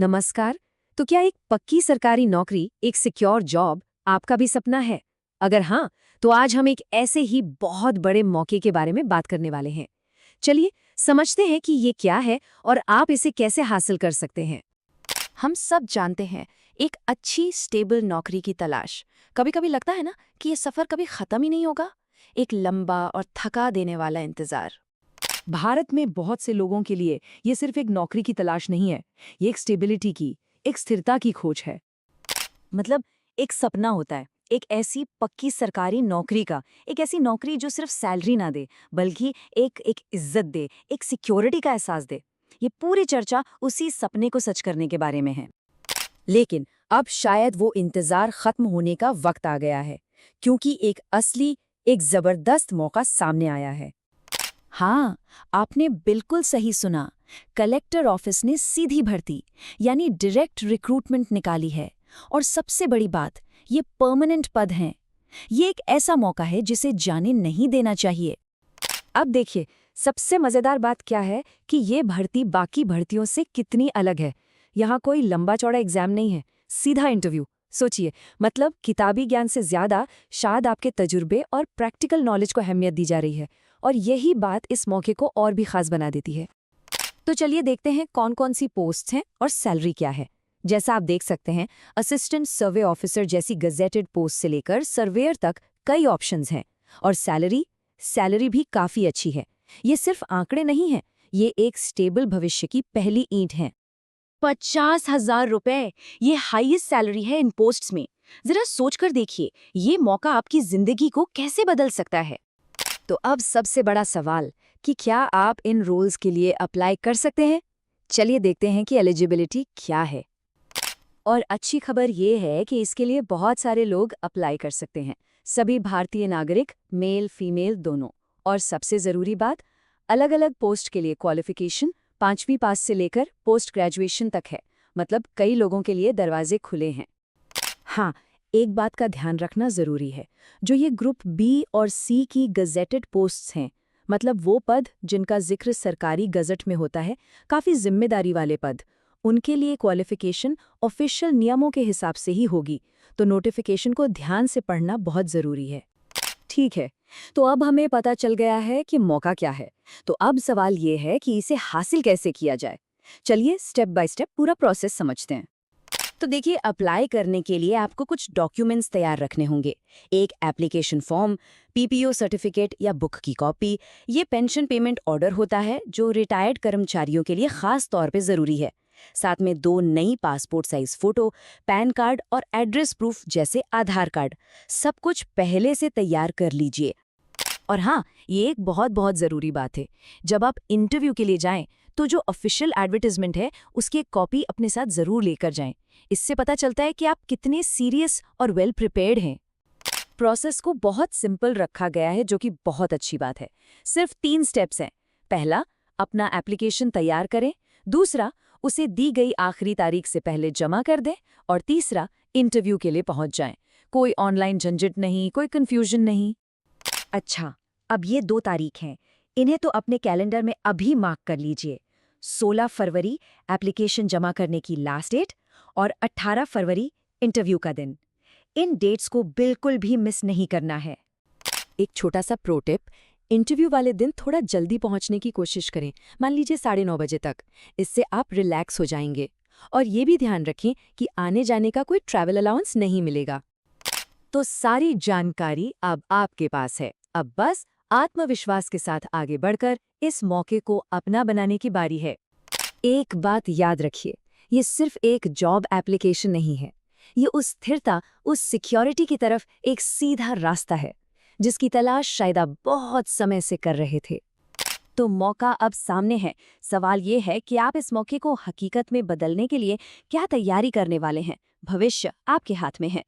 नमस्कार। तो क्या एक पक्की सरकारी नौकरी, एक सिक्योर जॉब आपका भी सपना है? अगर हाँ, तो आज हम एक ऐसे ही बहुत बड़े मौके के बारे में बात करने वाले हैं। चलिए समझते हैं कि ये क्या है और आप इसे कैसे हासिल कर सकते हैं। हम सब जानते हैं, एक अच्छी स्टेबल नौकरी की तलाश। कभी कभी लगता है ना कि ये सफर कभी खत्म ही नहीं होगा। एक लंबा और थका देने वाला इंतजार। भारत में बहुत से लोगों के लिए ये सिर्फ एक नौकरी की तलाश नहीं है, ये एक स्टेबिलिटी की, एक स्थिरता की खोज है। मतलब एक सपना होता है, एक ऐसी पक्की सरकारी नौकरी का, एक ऐसी नौकरी जो सिर्फ सैलरी ना दे, बल्कि एक एक इज्जत दे, एक सिक्योरिटी का एहसास दे। ये पूरी चर्चा उसी सपने को सच करने के बारे में है। लेकिन अब शायद वो इंतजार खत्म होने का वक्त आ गया है, क्योंकि एक असली, एक जबरदस्त मौका सामने आया है। हाँ, आपने बिल्कुल सही सुना। कलेक्टर ऑफिस ने सीधी भर्ती यानी डायरेक्ट रिक्रूटमेंट निकाली है। और सबसे बड़ी बात, ये परमानेंट पद हैं। ये एक ऐसा मौका है जिसे जाने नहीं देना चाहिए। अब देखिए, सबसे मजेदार बात क्या है कि ये भर्ती बाकी भर्तियों से कितनी अलग है। यहाँ कोई लंबा चौड़ा एग्जाम नहीं है, सीधा इंटरव्यू। सोचिए, मतलब किताबी ज्ञान से ज्यादा शायद आपके तजुर्बे और प्रैक्टिकल नॉलेज को अहमियत दी जा रही है, और यही बात इस मौके को और भी खास बना देती है। तो चलिए देखते हैं कौन कौन सी पोस्ट हैं और सैलरी क्या है। जैसा आप देख सकते हैं, असिस्टेंट सर्वे ऑफिसर जैसी गजेटेड पोस्ट से लेकर सर्वेयर तक कई ऑप्शंस हैं। और सैलरी सैलरी भी काफी अच्छी है। ये सिर्फ आंकड़े नहीं हैं, ये एक स्टेबल भविष्य की पहली ईंट है। 50,000 रुपए, ये हाईएस्ट सैलरी है इन पोस्ट्स में। जरा सोचकर देखिए, ये मौका आपकी जिंदगी को कैसे बदल सकता है। तो अब सबसे बड़ा सवाल कि क्या आप इन रोल्स के लिए अप्लाई कर सकते हैं? चलिए देखते हैं कि एलिजिबिलिटी क्या है। और अच्छी खबर ये है कि इसके लिए बहुत सारे लोग अप्लाई कर सकते हैं, सभी भारतीय नागरिक, मेल फीमेल दोनों। और सबसे ज़रूरी बात, अलग अलग पोस्ट के लिए क्वालिफिकेशन 5वीं पास से लेकर पोस्ट ग्रेजुएशन तक है। मतलब कई लोगों के लिए दरवाजे खुले हैं। हाँ, एक बात का ध्यान रखना ज़रूरी है, जो ये ग्रुप बी और सी की गजेटेड पोस्ट्स हैं, मतलब वो पद जिनका जिक्र सरकारी गजट में होता है, काफ़ी जिम्मेदारी वाले पद, उनके लिए क्वालिफिकेशन ऑफिशियल नियमों के हिसाब से ही होगी। तो नोटिफिकेशन को ध्यान से पढ़ना बहुत ज़रूरी है। ठीक है, तो अब हमें पता चल गया है कि मौका क्या है। तो अब सवाल ये है कि इसे हासिल कैसे किया जाए। चलिए स्टेप बाय स्टेप पूरा प्रोसेस समझते हैं। तो देखिए, अप्लाई करने के लिए आपको कुछ डॉक्यूमेंट्स तैयार रखने होंगे। एक एप्लीकेशन फॉर्म, पीपीओ सर्टिफिकेट या बुक की कॉपी। ये पेंशन पेमेंट ऑर्डर होता है जो रिटायर्ड कर्मचारियों के लिए खास तौर पे ज़रूरी है। साथ में 2 नई passport size photo, pan card और एड्रेस प्रूफ जैसे आधार कार्ड। सब कुछ पहले से तैयार कर लीजिए। और हाँ, ये एक बहुत बहुत ज़रूरी बात है, जब आप इंटरव्यू के लिए जाएं तो जो ऑफिशियल एडवर्टाइजमेंट है उसकी एक कॉपी अपने साथ ज़रूर लेकर जाएं। इससे पता चलता है कि आप कितने सीरियस और वेल प्रिपेयर्ड हैं। प्रोसेस को बहुत सिंपल रखा गया है, जो कि बहुत अच्छी बात है। सिर्फ 3 स्टेप्स हैं। पहला, अपना एप्लीकेशन तैयार करें। दूसरा, उसे दी गई आखिरी तारीख से पहले जमा कर दें। और तीसरा, इंटरव्यू के लिए पहुंच जाएं। कोई ऑनलाइन झंझट नहीं, कोई कंफ्यूजन नहीं। अच्छा, अब ये 2 तारीख हैं, इन्हें तो अपने कैलेंडर में अभी मार्क कर लीजिए। 16 फरवरी एप्लीकेशन जमा करने की लास्ट डेट और 18 फरवरी इंटरव्यू का दिन। इन डेट्स को बिल्कुल भी मिस नहीं करना है। एक छोटा सा प्रो टिप, इंटरव्यू वाले दिन थोड़ा जल्दी पहुंचने की कोशिश करें, मान लीजिए 9:30 बजे तक। इससे आप रिलैक्स हो जाएंगे। और ये भी ध्यान रखें कि आने जाने का कोई ट्रैवल अलाउंस नहीं मिलेगा। तो सारी जानकारी अब आपके पास है। अब बस आत्मविश्वास के साथ आगे बढ़कर इस मौके को अपना बनाने की बारी है। एक बात याद रखिए, ये सिर्फ एक जॉब एप्लीकेशन नहीं है। ये उस स्थिरता, उस सिक्योरिटी की तरफ एक सीधा रास्ता है, जिसकी तलाश शायद आप बहुत समय से कर रहे थे। तो मौका अब सामने है। सवाल ये है कि आप इस मौके को हकीकत में बदलने के लिए क्या तैयारी करने वाले हैं। भविष्य आपके हाथ में है।